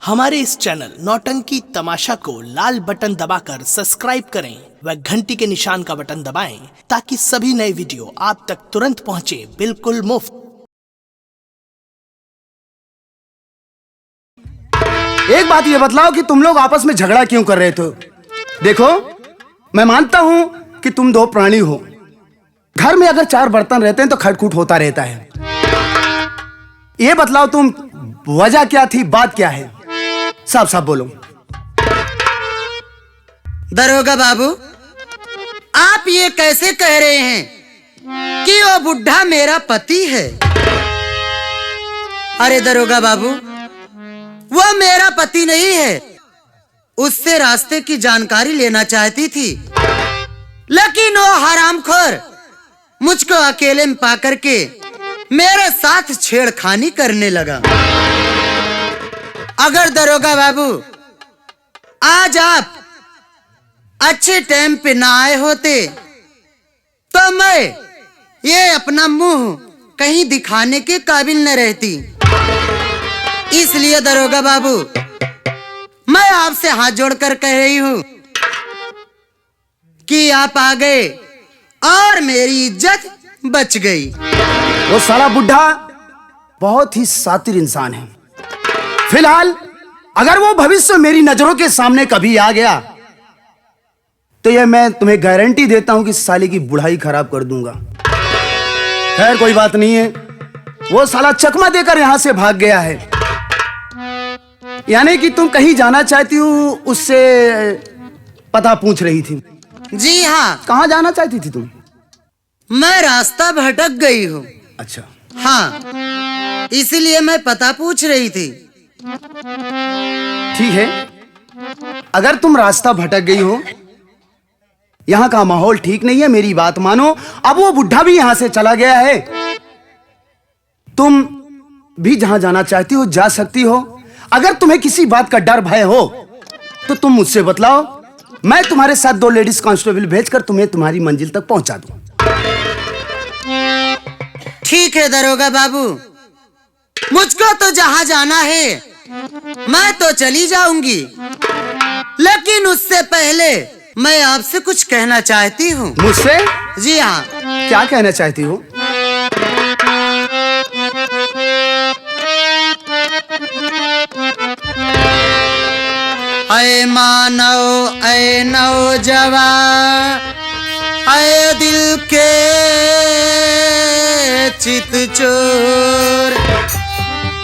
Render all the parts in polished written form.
हमारे इस चैनल नौटंकी तमाशा को लाल बटन दबाकर सब्सक्राइब करें व घंटी के निशान का बटन दबाएं ताकि सभी नए वीडियो आप तक तुरंत पहुंचे बिल्कुल मुफ्त। एक बात ये बतलाओ कि तुम लोग आपस में झगड़ा क्यों कर रहे थे? देखो, मैं मानता हूं कि तुम दो प्राणी हो। घर में अगर चार बर्तन रहते हैं तो खटखुट होता रहता है। ये बतलाओ तुम, वजह क्या थी, बात क्या है? साफ साफ बोलो। दरोगा बाबू, आप ये कैसे कह रहे हैं कि वो बुढ़ा मेरा पति है? अरे दरोगा बाबू, वो मेरा पति नहीं है। उससे रास्ते की जानकारी लेना चाहती थी, लेकिन वो हरामखोर मुझको अकेले में पाकर के मेरे साथ छेड़खानी करने लगा। अगर दरोगा बाबू आज आप अच्छे टाइम पे ना आए होते तो मैं ये अपना मुंह कहीं दिखाने के काबिल न रहती। इसलिए दरोगा बाबू, मैं आपसे हाथ जोड़कर कह रही हूं कि आप आ गए और मेरी इज्जत बच गई। वो साला बुढ़ा बहुत ही शातिर इंसान है। फिलहाल अगर वो भविष्य मेरी नजरों के सामने कभी आ गया तो ये मैं तुम्हें गारंटी देता हूं कि साले की बुढ़ाई खराब कर दूंगा। खैर कोई बात नहीं है, वो साला चकमा देकर यहां से भाग गया है। यानी कि तुम कहीं जाना चाहती हो, उससे पता पूछ रही थी। जी हाँ। कहां जाना चाहती थी तुम? मैं रास्ता भटक गई हूँ। अच्छा। हाँ, इसलिए मैं पता पूछ रही थी। ठीक है, अगर तुम रास्ता भटक गई हो, यहाँ का माहौल ठीक नहीं है, मेरी बात मानो। अब वो बुढ़ा भी यहाँ से चला गया है, तुम भी जहां जाना चाहती हो जा सकती हो। अगर तुम्हें किसी बात का डर भय हो तो तुम मुझसे बतलाओ, मैं तुम्हारे साथ 2 लेडीज कांस्टेबल भेजकर तुम्हें तुम्हारी मंजिल तक पहुंचा दूं। ठीक है दरोगा बाबू, मुझको तो जहां जाना है मैं तो चली जाऊंगी, लेकिन उससे पहले मैं आपसे कुछ कहना चाहती हूँ। मुझसे? जी हाँ। क्या कहना चाहती हो? ऐ मानव, ऐ नौजवान, ऐ दिल के चित चोर,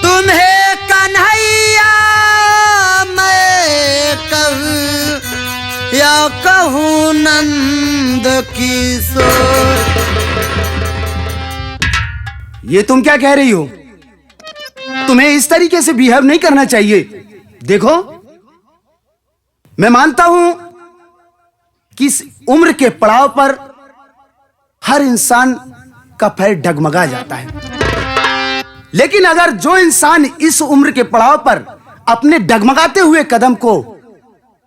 तुम्हें कन्हैया मैं कहूँ या कहूँ नंद किशोर। ये तुम क्या कह रही हो? तुम्हें इस तरीके से बिहेव नहीं करना चाहिए। देखो, मैं मानता हूं कि इस उम्र के पड़ाव पर हर इंसान का पैर डगमगा जाता है, लेकिन अगर जो इंसान इस उम्र के पड़ाव पर अपने डगमगाते हुए कदम को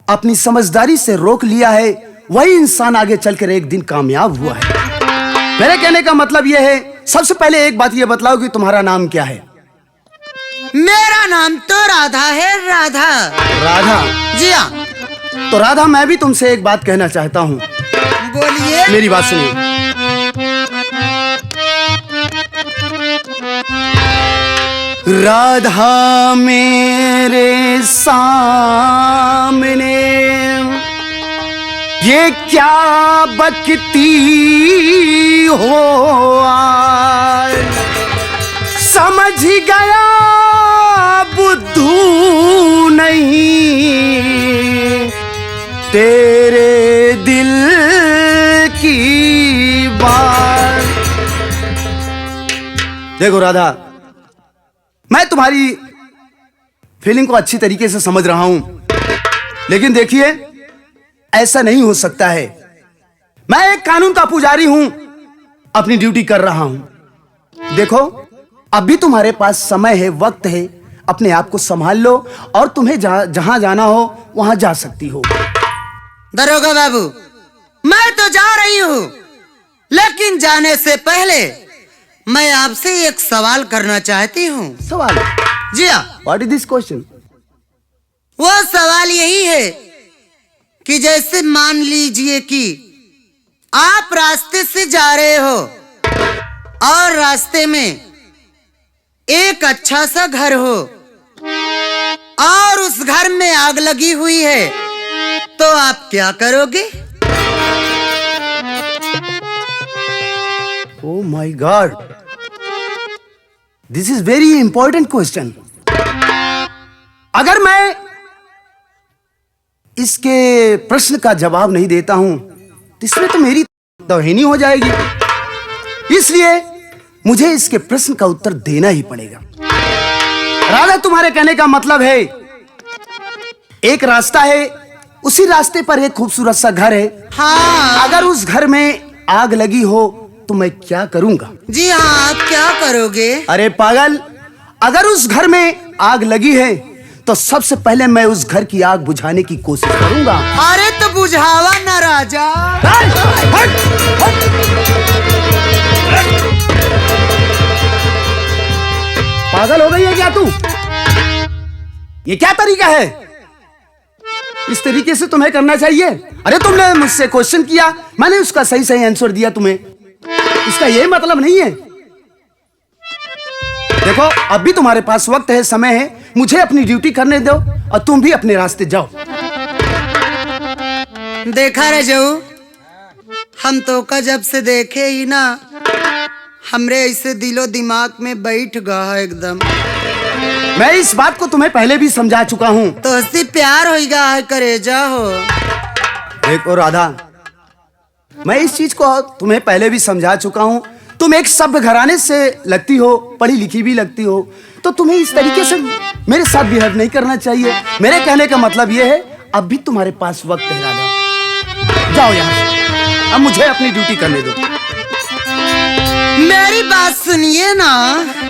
अपनी समझदारी से रोक लिया है, वही इंसान आगे चलकर एक दिन कामयाब हुआ है। मेरे कहने का मतलब यह है, सबसे पहले एक बात यह बतलाओ कि तुम्हारा नाम क्या है? मेरा नाम तो राधा है। राधा। राधा? जी हाँ। तो राधा, मैं भी तुमसे एक बात कहना चाहता हूँ। बोलिए। मेरी बात सुनिए। राधा मेरे सामने ये क्या बकती हो आज, समझ गया बुद्धू नहीं तेरे दिल की बात। देखो राधा, मैं तुम्हारी फीलिंग को अच्छी तरीके से समझ रहा हूं, लेकिन देखिए, ऐसा नहीं हो सकता है। मैं एक कानून का पुजारी हूं, अपनी ड्यूटी कर रहा हूं। देखो, अभी तुम्हारे पास समय है, वक्त है, अपने आप को संभाल लो और तुम्हें जहां जाना हो वहां जा सकती हो। दरोगा बाबू, मैं तो जा रही हूं, लेकिन जाने से पहले मैं आपसे एक सवाल करना चाहती हूँ। सवाल? जी हाँ। What is this question? वो सवाल यही है कि जैसे मान लीजिए कि आप रास्ते से जा रहे हो और रास्ते में एक अच्छा सा घर हो और उस घर में आग लगी हुई है, तो आप क्या करोगे? Oh my God! This is very important question. अगर मैं इसके प्रश्न का जवाब नहीं देता हूं तो इसमें तो मेरी तौहीनी हो जाएगी। इसलिए मुझे इसके प्रश्न का उत्तर देना ही पड़ेगा। राधा, तुम्हारे कहने का मतलब है एक रास्ता है, उसी रास्ते पर एक खूबसूरत सा घर है। हाँ। अगर उस घर में आग लगी हो तो मैं क्या करूंगा? जी हाँ, आप क्या करोगे? अरे पागल, अगर उस घर में आग लगी है तो सबसे पहले मैं उस घर की आग बुझाने की कोशिश करूंगा। अरे तो बुझावा ना राजा। हट, हट, हट। पागल हो गई है क्या तू? ये क्या तरीका है? इस तरीके से तुम्हें करना चाहिए। अरे तुमने मुझसे क्वेश्चन किया, मैंने उसका सही सही आंसर दिया तुम्हें। इसका यही मतलब नहीं है। देखो, अब भी तुम्हारे पास वक्त है, समय है, मुझे अपनी ड्यूटी करने दो और तुम भी अपने रास्ते जाओ। देखा रे जाऊ, हम तो का जब से देखे ही ना, हमरे ऐसे दिलो दिमाग में बैठ गया एकदम। मैं इस बात को तुम्हें पहले भी समझा चुका हूँ। तो उससे प्यार हो गया है, करेजा हो। देखो राधा, मैं इस चीज को तुम्हें पहले भी समझा चुका हूँ। तुम एक सभ्य घराने से लगती हो, पढ़ी लिखी भी लगती हो, तो तुम्हें इस तरीके से मेरे साथ बिहेव नहीं करना चाहिए। मेरे कहने का मतलब यह है, अब भी तुम्हारे पास वक्त है राधा, जाओ यहाँ से। अब मुझे अपनी ड्यूटी करने दो। मेरी बात सुनिए ना।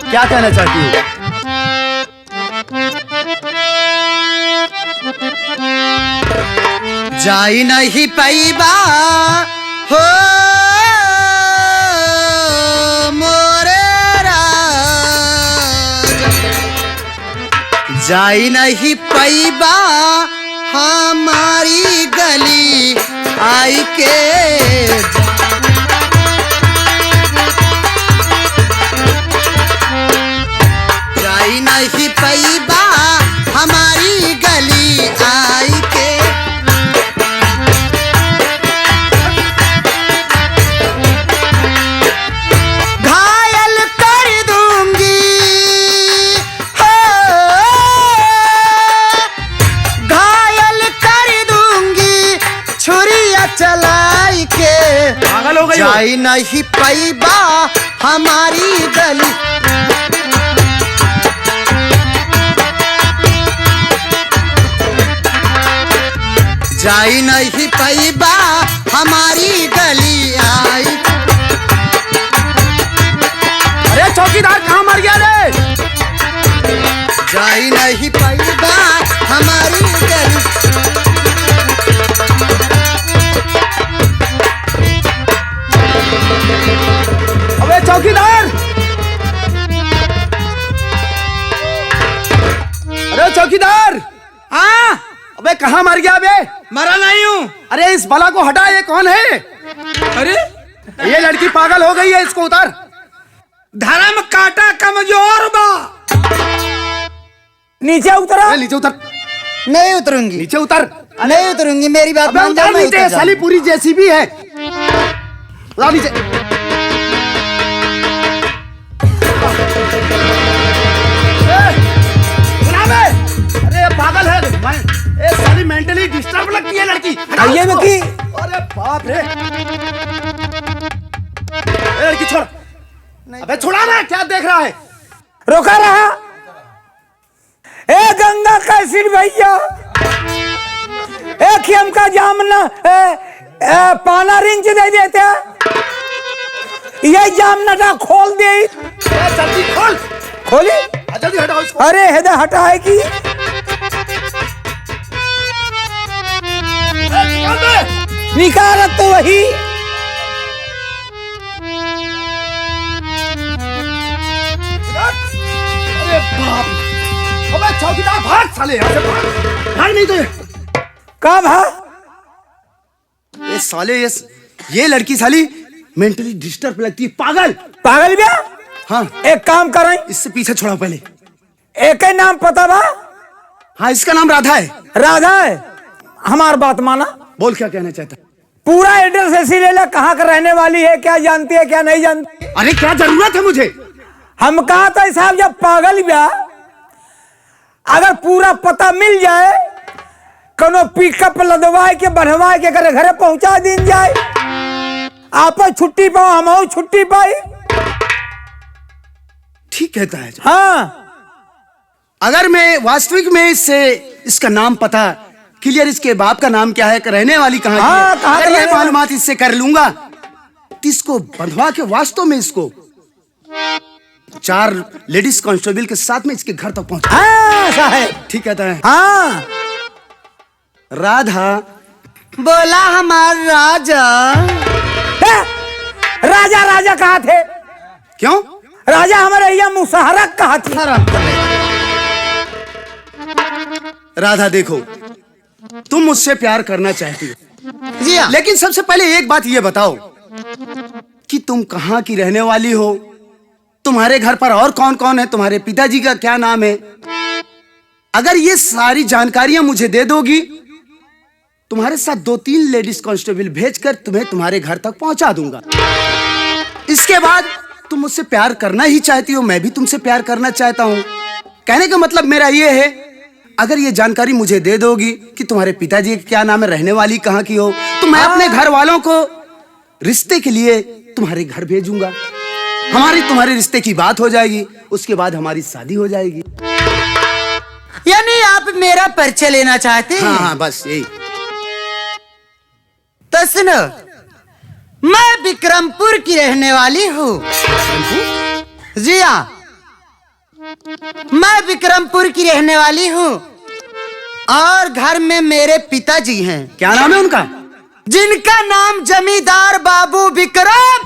क्या कहना चाहती हो? जाई नहीं पैबा हो मोरे राजा, जाई नहीं पैबा हमारी गली आई के। जाई नहीं पैबा हमारी गली आई के। चलाई के पागल हो गई हो? जाई नहीं पैबा हमारी गली। जाई नहीं पैबा हमारी गली आई। अरे चौकीदार, कहाँ मर गया रे? जाई नहीं पैबा हमारी गली। अबे चौकीदार! अरे चौकीदार! हाँ, अबे कहाँ मर गया बे? मरा नहीं हूँ। अरे इस बला को हटा, ये कौन है? अरे ये लड़की पागल हो गई है, इसको उतार। धर्म काटा कमजोर बा। नीचे उतर। नीचे उतर। नहीं उतरूंगी। नीचे उतर। नहीं उतरूंगी, मेरी बात मान जा। मैं नीचे, साली पूरी जेसीबी है। उतार नीचे। अरे पागल है, ए साली मेंटली डिस्टर्ब लगती है लड़की। ये में की? अरे बाप रे, लड़की छोड़। अबे छुड़ा ना, क्या देख रहा है? रोका रहा। ए गंगा कैसिड भैया, एक हम का जामना पाना रिंच दे देते, ये जामना खोल दे। जल्दी खोल। खोली? जल्दी हटाओ इसको। अरे हेदा हटा है कि निकाल तो वही। अरे बाप, अबे चौकीदार भाग साले यहाँ से, भाग नहीं तो कब है? ये साले ये लड़की साली मेंटली डिस्टर्ब लगती है, पागल। पागल भैया। हाँ, एक काम करें, इससे पीछे छोड़ाओ पहले। एक ही नाम पता बा? हाँ, इसका नाम राधा है। राधा है। हमार बात माना, बोल क्या कहना चाहता है? पूरा एड्रेस ऐसी ले ला, कहाँ का रहने वाली है, क्या जानती है क्या नहीं जानती। अरे क्या जरूरत है मुझे? हम कहा था साहब जब पागल भैया, अगर पूरा पता मिल जाए, कोनो पिकअप लदवाए के बढ़वाए के करे घरे पहुंचा दिन जाए, आप छुट्टी पाओ, हम छुट्टी पाई। ठीक कहता है। हाँ, अगर मैं वास्तविक में इसका नाम पता क्लियर, इसके बाप का नाम क्या है, रहने वाली कहाँ हाँ, की है, कहाँ अगर की ये है? मालूमात इससे कर लूंगा तो इसको बंधवा के वास्तव में इसको 4 लेडीज कांस्टेबल के साथ में इसके घर तक पहुंचा। हाँ साहब। ठीक कहता है। हाँ, राधा बोला हमार राजा। राजा राजा कहा थे? क्यों? राजा हमारे यहाँ मुसहरक कहा थी। राधा देखो, तुम मुझसे प्यार करना चाहती हो, जी हाँ। लेकिन सबसे पहले एक बात ये बताओ कि तुम कहाँ की रहने वाली हो, तुम्हारे घर पर और कौन कौन है, तुम्हारे पिताजी का क्या नाम है। अगर ये सारी जानकारियां मुझे दे दोगी, तुम्हारे साथ 2-3 लेडीज कांस्टेबल भेजकर तुम्हें तुम्हारे घर तक पहुंचा दूंगा। इसके बाद तुम मुझसे प्यार करना ही चाहती हो, मैं भी तुमसे प्यार करना चाहता हूं। कहने का मतलब मेरा ये है, अगर ये जानकारी मुझे दे दोगी कि तुम्हारे पिताजी का क्या नाम है, रहने वाली कहाँ की हो, तो मैं अपने घर वालों को रिश्ते के लिए तुम्हारे घर भेजूंगा। हमारी तुम्हारे रिश्ते की बात हो जाएगी, उसके बाद हमारी शादी हो जाएगी। यानी आप मेरा परिचय लेना चाहते हैं? हाँ हाँ, बस यही। तो सुनो, मैं विक्रमपुर की रहने वाली हूँ। जी हाँ, मैं विक्रमपुर की रहने वाली हूँ और घर में मेरे पिताजी हैं। क्या नाम है उनका? जिनका नाम जमींदार बाबू विक्रम।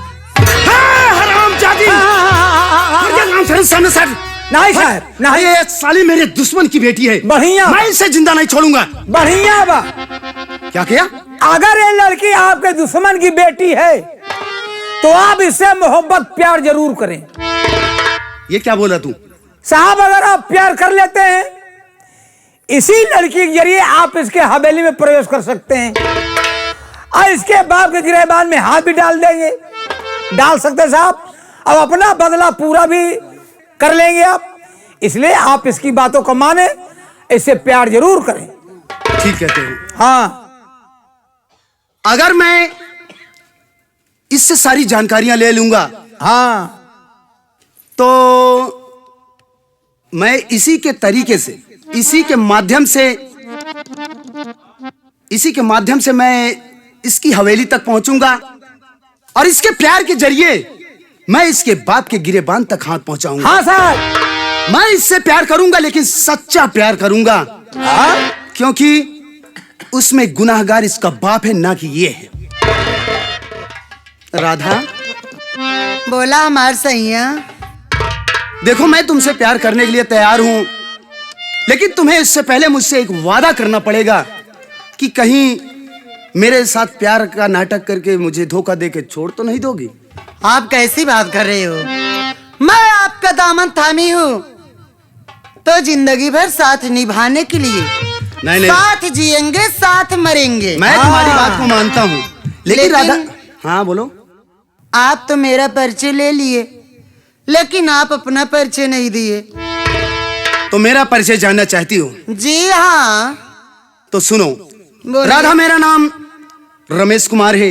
हरामजादी! सर नहीं साहब, नहीं। ये साली मेरे दुश्मन की बेटी है, बढ़िया। मैं इसे जिंदा नहीं छोड़ूंगा। बढ़िया बा। क्या किया? अगर ये लड़की आपके दुश्मन की बेटी है तो आप इससे मोहब्बत प्यार जरूर करें। ये क्या बोला तू? साहब, अगर आप प्यार कर लेते हैं, इसी लड़की के जरिए आप इसके हवेली में प्रवेश कर सकते हैं और इसके बाप के गिरहबान में हाथ भी डाल देंगे, डाल सकते साहब। अब अपना बदला पूरा भी कर लेंगे आप, इसलिए आप इसकी बातों को माने, इससे प्यार जरूर करें। ठीक कहते हो। हाँ, अगर मैं इससे सारी जानकारियां ले लूंगा, हाँ, तो मैं इसी के तरीके से, इसी के माध्यम से मैं इसकी हवेली तक पहुंचूंगा और इसके प्यार के जरिए मैं इसके बाप के गिरेबान तक हाथ पहुंचाऊंगा। हाँ साहब। मैं इससे प्यार करूंगा, लेकिन सच्चा प्यार करूंगा। क्योंकि उसमें गुनाहगार इसका बाप है, ना कि ये है। राधा बोला हमार सैया। देखो, मैं तुमसे प्यार करने के लिए तैयार हूं, लेकिन तुम्हें इससे पहले मुझसे एक वादा करना पड़ेगा कि कहीं मेरे साथ प्यार का नाटक करके मुझे धोखा देके छोड़ तो नहीं दोगी। आप कैसी बात कर रहे हो? मैं आपका दामन थामी हूँ तो जिंदगी भर साथ निभाने के लिए नहीं। साथ जिएंगे, साथ मरेंगे। मैं तुम्हारी बात को मानता हूँ, लेकिन राधा। हाँ बोलो। आप तो मेरा परिचय ले लिए, लेकिन आप अपना परिचय नहीं दिए। तो मेरा परिचय जानना चाहती हो? जी हाँ। तो सुनो, बोलिए। राधा, मेरा नाम रमेश कुमार है।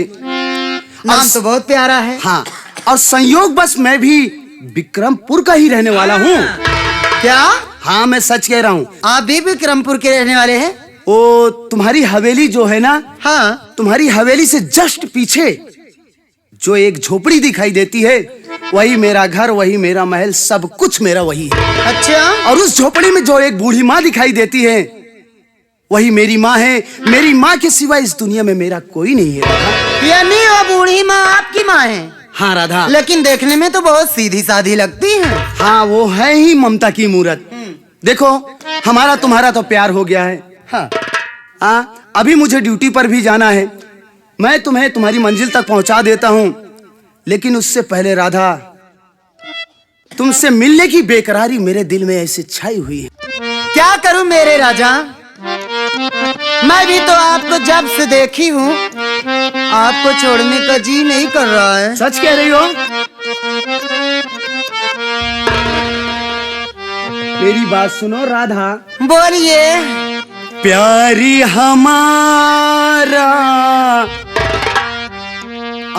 नाम तो बहुत प्यारा है। हाँ, और संयोग बस मैं भी विक्रमपुर का ही रहने वाला हूँ। क्या? हाँ, मैं सच कह रहा हूँ। आप भी विक्रमपुर के रहने वाले हैं? ओ, तुम्हारी हवेली जो है ना, हाँ। तुम्हारी हवेली से जस्ट पीछे जो एक झोपड़ी दिखाई देती है, वही मेरा घर, वही मेरा महल, सब कुछ मेरा वही है। अच्छा। और उस झोपड़ी में जो एक बूढ़ी माँ दिखाई देती है, वही मेरी माँ है। मेरी माँ के सिवा इस दुनिया में मेरा कोई नहीं है। राधा। यानी वो बूढ़ी माँ आपकी माँ है? हाँ राधा। लेकिन देखने में तो बहुत सीधी साधी लगती है। हाँ, वो है ही ममता की मूरत। देखो, हमारा तुम्हारा तो प्यार हो गया है। हाँ, अभी मुझे ड्यूटी पर भी जाना है। मैं तुम्हें तुम्हारी मंजिल तक पहुंचा देता हूं, लेकिन उससे पहले राधा, तुमसे मिलने की बेकरारी मेरे दिल में ऐसे छाई हुई है। क्या करूं मेरे राजा, मैं भी तो आपको जब से देखी हूँ आपको छोड़ने का जी नहीं कर रहा है। सच कह रही हो? मेरी बात सुनो राधा। बोलिए। प्यारी हमारा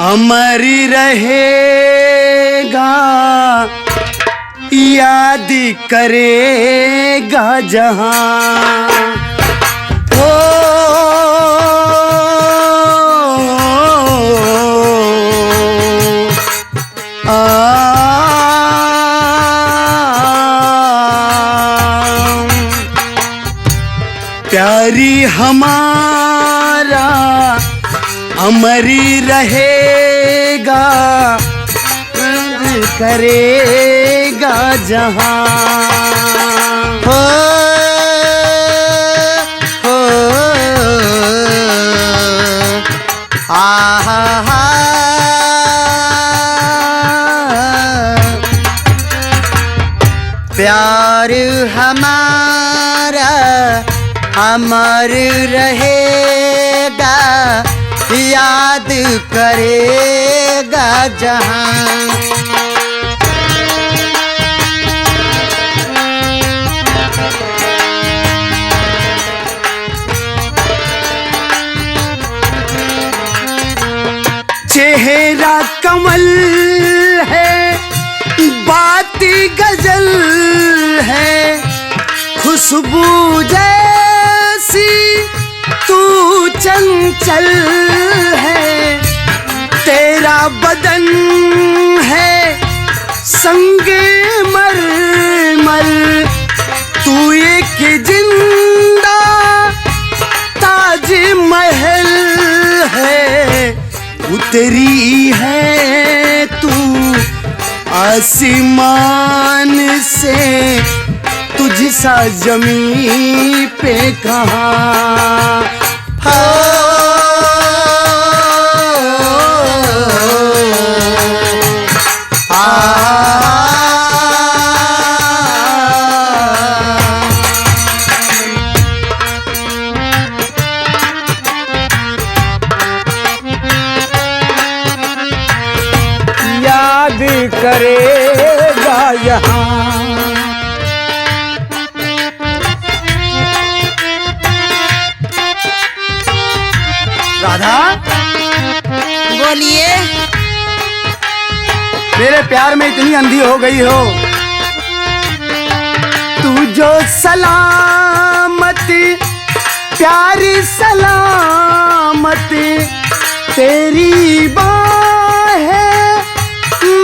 अमर रहेगा, याद करेगा जहां। ओ प्यारी हमारा अमर रहेगा, करेगा जहां। हो आहा प्यार हमारा अमर रहेगा, याद करेगा जहां। चेहरा कमल है, बात गजल है, खुशबू जैसी तू चंचल है। तेरा बदन है संगे मरमर, तू एक जिंदा ताज महल है। उतरी है तू आसमान से, तुझ सा जमीन पे कहाँ। याद करेगा यहाँ। राधा, बोलिए। मेरे प्यार में इतनी अंधी हो गई हो, तू जो सलामत प्यारी सलामत, तेरी बाहें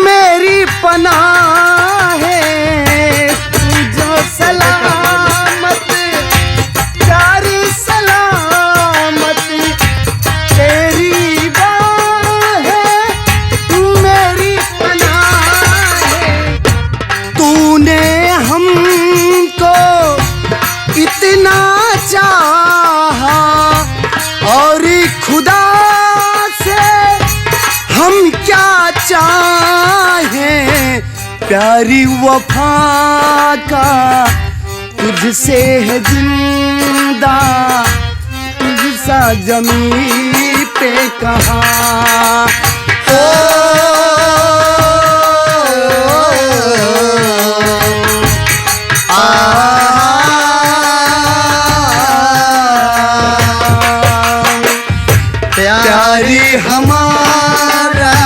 मेरी पनाह है। तू जो सलामत प्यारी सलामत, तेरी बाहें मेरी पनाह है। तूने हमको इतना चाहा, और खुदा से हम क्या चाहें। प्यारी वफा का तुझसे है जिंदा, तुझसा जमीन पे कहाँ। प्यारी हमारा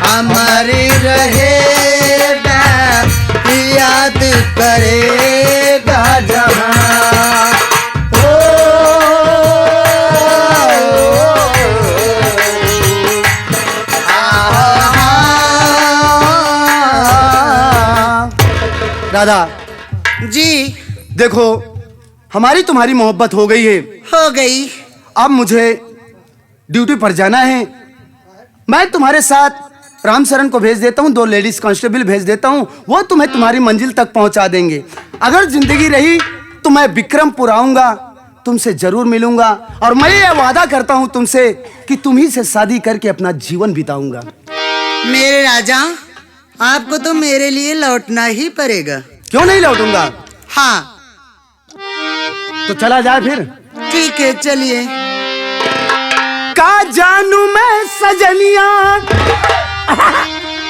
अमर रहेगा, याद करेगा जहां। राधा जी। देखो, हमारी तुम्हारी मोहब्बत हो गई है। हो गई। अब मुझे ड्यूटी पर जाना है। मैं तुम्हारे साथ राम शरण को भेज देता हूँ, 2 लेडीज कांस्टेबल भेज देता हूँ, वो तुम्हें तुम्हारी मंजिल तक पहुंचा देंगे। अगर जिंदगी रही तो मैं विक्रमपुर आऊंगा, तुमसे जरूर मिलूंगा और मैं ये वादा करता हूँ तुमसे कि तुम्ही से शादी करके अपना जीवन बिताऊंगा। मेरे राजा, आपको तो मेरे लिए लौटना ही पड़ेगा। क्यों नहीं लौटूंगा? हाँ तो चला जाए फिर। ठीक है, चलिए। का जानू मैं सजनिया,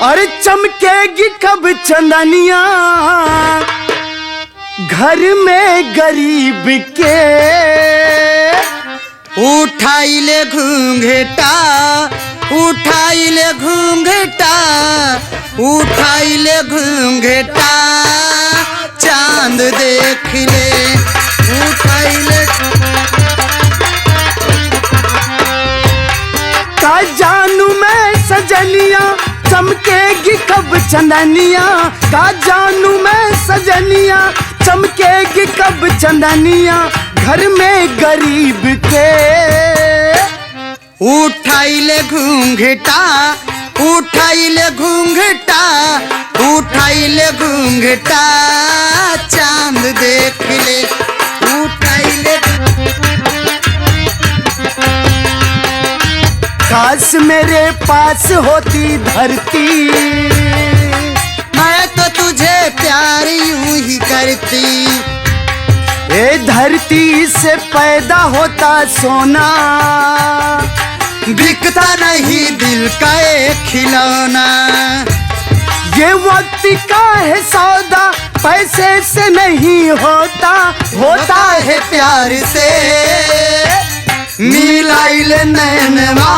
अरे चमकेगी कब चंदनिया, घर में गरीब के उठाई ले घूंघटा, उठाई ले घूंघटा, उठाई ले घूंघटा, चांद देख ले, उठाई ले। का जानू मैं सजनिया, चमकेगी कब चंदनिया, का जानू मैं सजनिया, चमकेगी कब चंदनिया, घर में गरीब के उठाई ले घूंघटा, उठाई ले घूंघटा, उठाई ले घूंघटा, चांद देख ले, उठाई ले। काश मेरे पास होती धरती, मैं तो तुझे प्यार यूं ही करती, ए धरती से पैदा होता सोना, बिकता नहीं दिल का एक खिलौना, ये वक्त का है सौदा, पैसे से नहीं होता, होता है प्यार से, मिलाई ले नैनवा,